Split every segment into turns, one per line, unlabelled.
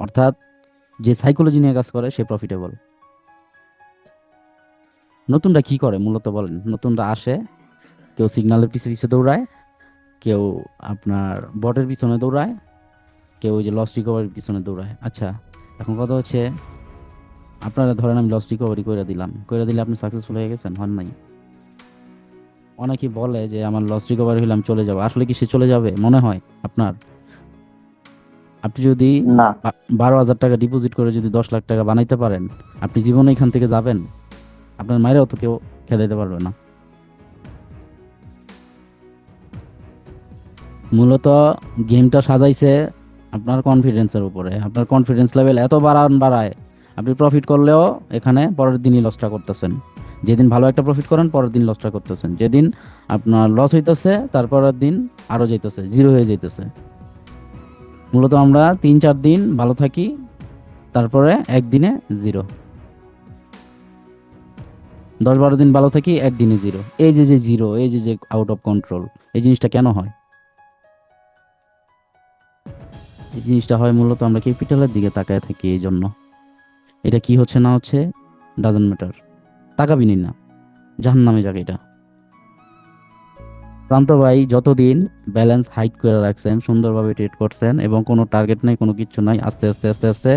অর্থাৎ যে সাইকোলজি নিয়ে কাজ করে সে প্রফিটেবল। নতুনরা কি করে মূলত বলেন? নতুনরা আসে, কেউ সিগন্যালের পিছে পিছে দৌড়ায়, কেউ আপনার বটের পিছনে দৌড়ায়, কেউ ওই যে লস রিকভারির পিছনে দৌড়ায়। আচ্ছা, এখন কথা হচ্ছে, আপনারা ধরেন আমি লস রিকভারি করে দিলাম, করে দিলে আপনি সাকসেসফুল হয়ে গেছেন? হন নাই। অনেকে বলে যে আমার লস রিকভারি হলে আমি চলে যাবো, আসলে কি সে চলে যাবে মনে হয় আপনার? আপনি যদি
না।
12,000 টাকা ডিপোজিট করে যদি 10 লাখ টাকা বানাইতে পারেন, আপনি জীবনে এখান থেকে যাবেন? আপনার মায়েরাও তো কেউ খেদাইতে পারবে না। মূলত গেমটা সাজাইছে আপনার কনফিডেন্সের উপরে। আপনার কনফিডেন্স লেভেল এত বাড়ায়, আপনি প্রফিট করলেও এখানে পরের দিনই লসটা করতেছেন। যেদিন ভালো একটা প্রফিট করেন পরের দিন লসটা করতেছেন, যেদিন আপনার লস হইতেছে তারপরের দিন আরো যাইতেছে, জিরো হয়ে যাইতেছে। মূলত আমরা 3-4 দিন ভালো থাকি, তারপরে একদিনে জিরো। 10-12 দিন ভালো থাকি, একদিনে জিরো। এই যে যে জিরো, এই যে যে আউট অফ কন্ট্রোল, এই জিনিসটা কেন হয়? এই জিনিসটা হয় মূলত আমরা ক্যাপিটালের দিকে তাকায় থাকি এই জন্য। এটা কি হচ্ছে না হচ্ছে ডাজন্ট ম্যাটার, তাকাবিনি না, জাহান্নামে যাক এটা। প্রান্ত ভাই যতদিন ব্যালেন্স হাইট করে রাখছেন, সুন্দরভাবে ট্রেড করছেন এবং কোনো টার্গেট নাই, কোনো কিচ্ছু নাই, আস্তে আস্তে আস্তে আস্তে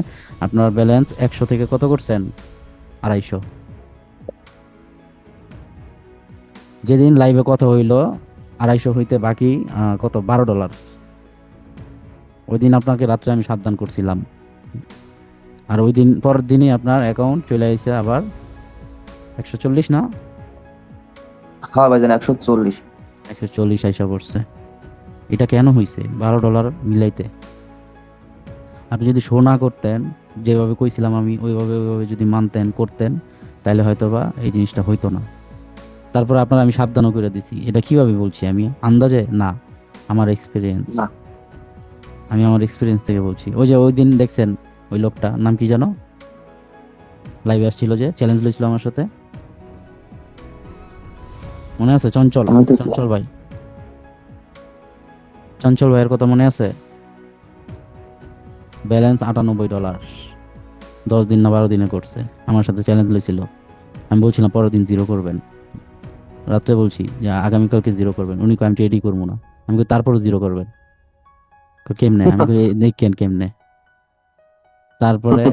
আপনার ব্যালেন্স 100 থেকে কত করছেন? 250। যেদিন লাইভে কথা হইলো 250 হইতে বাকি কত, $12, ওই দিন আপনাকে রাত্রে আমি সাবধান করছিলাম। আর ওই দিন পরের দিনই আপনার অ্যাকাউন্ট চলে আসছে আবার 140, না
হ্যাঁ ভাইজান, 140।
140 আইসা পড়ছে। এটা কেন হইছে? $12 মিলাইতে। আপনি যদি শো না করতেন, যেভাবে কইছিলাম আমি ওইভাবে ওইভাবে যদি মানতেন করতেন, তাহলে হয়তো বা এই জিনিসটা হইতো না। তারপর আপনার আমি সাবধানও করে দিছি। এটা কিভাবে বলছি আমি আন্দাজে না, আমার এক্সপিরিয়েন্স।
না।
আমি আমার এক্সপিরিয়েন্স থেকে বলছি। ওই যে ওই দিন দেখছেন, ওই লোকটা নাম কি জানো, লাইভে আসছিল যে চ্যালেঞ্জ লইছিল আমার সাথে, মনে আছে? চঞ্চল,
আমি তো ছিলাম।
চঞ্চল ভাই, চঞ্চল ভাইয়ের কথা মনে আছে? ব্যালেন্স $98, 10 দিন না 12 দিনে করছে। আমার সাথে চ্যালেঞ্জ লইছিল। আমি বলছিলাম পরের দিন জিরো করবেন, রাত্রে বলছি যে আগামীকালকে জিরো করবেন। উনি কয় আমি রেডি করবো না। আমি কই তারপরও জিরো করবেন? কয় কেমনে? আমি কই দেখেন কেমনে। তারপরে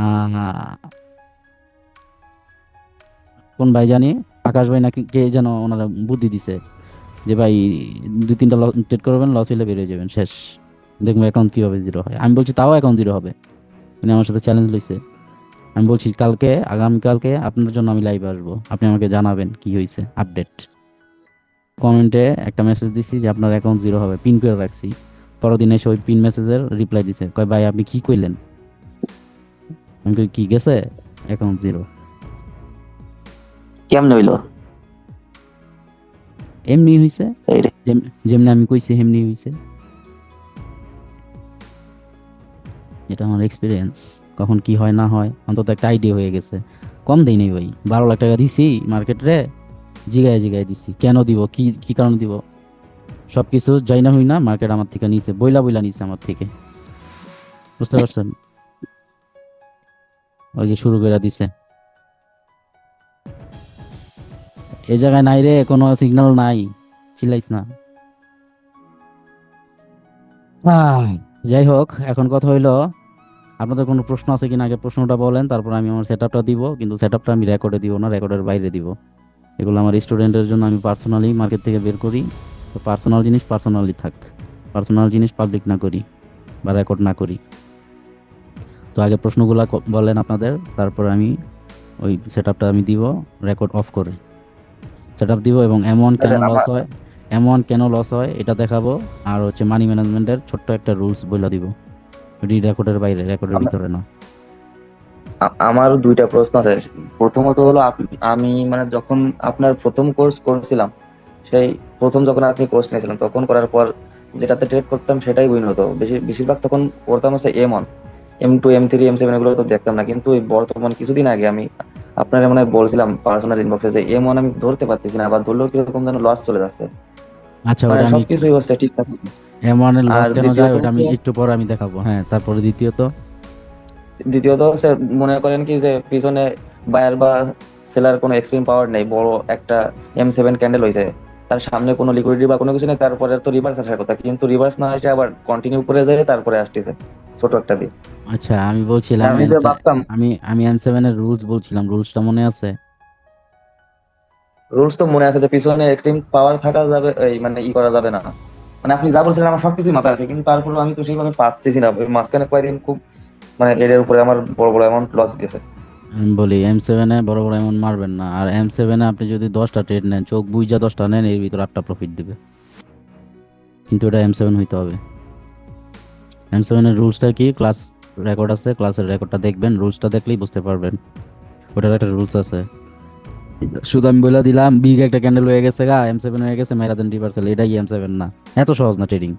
আহ কোন ভাই জানি, আকাশ ভাই নাকি কে যেন ওনারা বুদ্ধি দিছে যে ভাই 2-3টা ট্রেড করবেন, লস হইলে বেরিয়ে যাবেন, শেষ, দেখবো অ্যাকাউন্ট কিভাবে জিরো হয়। আমি বলছি তাও অ্যাকাউন্ট জিরো হবে। উনি আমার সাথে চ্যালেঞ্জ লইছে। আমি বলছি কালকে, আগামীকালকে আপনার জন্য আমি লাইভ আসবো, আপনি আমাকে জানাবেন কি হয়েছে আপডেট। কমেন্টে একটা মেসেজ দিছি যে আপনার অ্যাকাউন্ট জিরো হবে, পিন করে রাখছি। পরের দিন এসে ওই পিন মেসেজের রিপ্লাই দিছে, কয় ভাই আপনি কি কইলেন? আমি কই কি গেছে, অ্যাকাউন্ট জিরো।
কেমনে হইলো?
এমনি হইছে,
এই রে।
যেমনি আমি কইছি এমনি হইছে। এটা আমার এক্সপিরিয়েন্স। কখন কি হয় না হয় অন্তত একটা আইডিয়া হয়ে গেছে। কম দেই নাই ভাই, 12 লাখ টাকা দিছি মার্কেট রে, জিগায় জিগায় দিছি। কেন দিব, কি কি কারণ দিব? সবকিছু যাই না হই না, মার্কেট আমার থেকে নিছে, বইলা বইলা নিছে আমার থেকে। বুঝতে পারছেন? ওই যে শুরু করে দিছে। এই জায়গায় নাই রে, কোনো সিগন্যাল নাই, চিল্লাইস না। আহ, যাই হোক, এখন কথা হইলো, আপনাদের কোনো প্রশ্ন আছে কিনা আগে প্রশ্নটা বলেন, তারপর আমি আমার সেটআপটা দিব। কিন্তু সেটআপটা আমি রেকর্ডে দিব না, রেকর্ডের বাইরে দিব। এগুলো আমার স্টুডেন্টের জন্য আমি পার্সোনালি মার্কেট থেকে বের করি। তো পার্সোনাল জিনিস পার্সোনালি থাক, পার্সোনাল জিনিস পাবলিক না করি বা রেকর্ড না করি। তো আগে প্রশ্নগুলো বলেন আপনাদের, তারপর আমি ওই সেটআপটা আমি দিব, রেকর্ড অফ করে সেটআপ দিব। এবং এমন কেন
ভাইজান,
লস হয়, এমন কেন লস হয় এটা দেখাবো। আর হচ্ছে মানি ম্যানেজমেন্টের ছোট্ট একটা রুলস বলে দিব, রেকর্ডের বাইরে, রেকর্ডের ভিতরে না।
আমারও দুইটা প্রশ্ন আছে। প্রথমত হলো, আমি মানে যখন আপনার প্রথম কোর্স করছিলাম, সেই প্রথম যখন আপনি কোর্স নিয়েছিলাম তখন করার পর যেটাতে ট্রেড করতাম সেটাই উইন হতো। বেশিরভাগ তখন করতাম হচ্ছে M1, M2, M3, M7, এগুলো তো দেখতাম না। কিন্তু এই বর্তমান কিছুদিন আগে আমি আপনার মনে হয় বলছিলাম পার্সোনাল ইনবক্সে যে M1 আমি ধরতে পারতেছি না, আবার ধরলেও কিরকম যেন লস চলে যাচ্ছে।
আচ্ছা,
মানে
ওটা আমি
সবকিছুই হচ্ছে ঠিকঠাক মতো।
M1 এর লস
আর
কেন যায়
দ্বিতীয়ত
ওটা আমি
হচ্ছে
একটু পরে আমি দেখাবো। হ্যাঁ, তারপরে দ্বিতীয়ত
দ্বিতীয়ত হচ্ছে মনে করেন কি যে পিছনে বায়ার বা সেলার কোনো এক্সট্রিম পাওয়ার নেই, বড় একটা M7 ক্যান্ডেল হয়েছে, তার সামনে কোনো লিকুইডিটি বা কোনো কিছু নেই, তারপরে তো রিভার্স আসার কথা, কিন্তু রিভার্স না এসে আবার কন্টিনিউ করে যায় তারপরে আসতেছে ছোট একটা দিয়ে।
আচ্ছা, আমি বলছিলাম
আমি যে ভাবতাম
আমি M7 এর রুলস বলছিলাম, রুলসটা মনে আছে?
রুলস তো মনে আছে যে পিছনে এক্সট্রিম পাওয়ার থাকা যাবে, এই মানে করা যাবে না, মানে আপনি যা বলছিলেন আমার সবকিছুই মাথায় আছে, কিন্তু তারপরে আমি তো সেইভাবে পারতেছি না। ওই মাঝখানে কয়েকদিন খুব মানে এর উপরে আমার বড় বড় অ্যামাউন্ট লস গেছে।
আমি বলি M7 এ বড় বড় এমন মারবেন না। আর M7 এ আপনি যদি 10টা ট্রেড নেন, চোখ বুইজা 10টা নেন, এর ভিতর 8টা প্রফিট দিবে। কিন্তু এটা M7 হইতে হবে। M7 এর রুলসটা কি? ক্লাস রেকর্ড আছে, ক্লাসের রেকর্ডটা দেখবেন, রুলসটা দেখলেই বুঝতে পারবেন। ওটার একটা রুলস আছে। শুধু আমি বলে দিলাম বিগ একটা ক্যান্ডেল হয়ে গেছে গা, M7 হয়ে গেছে, মেরা দেন রিভার্সাল, এটাই M7 না। এত সহজ না ট্রেডিং।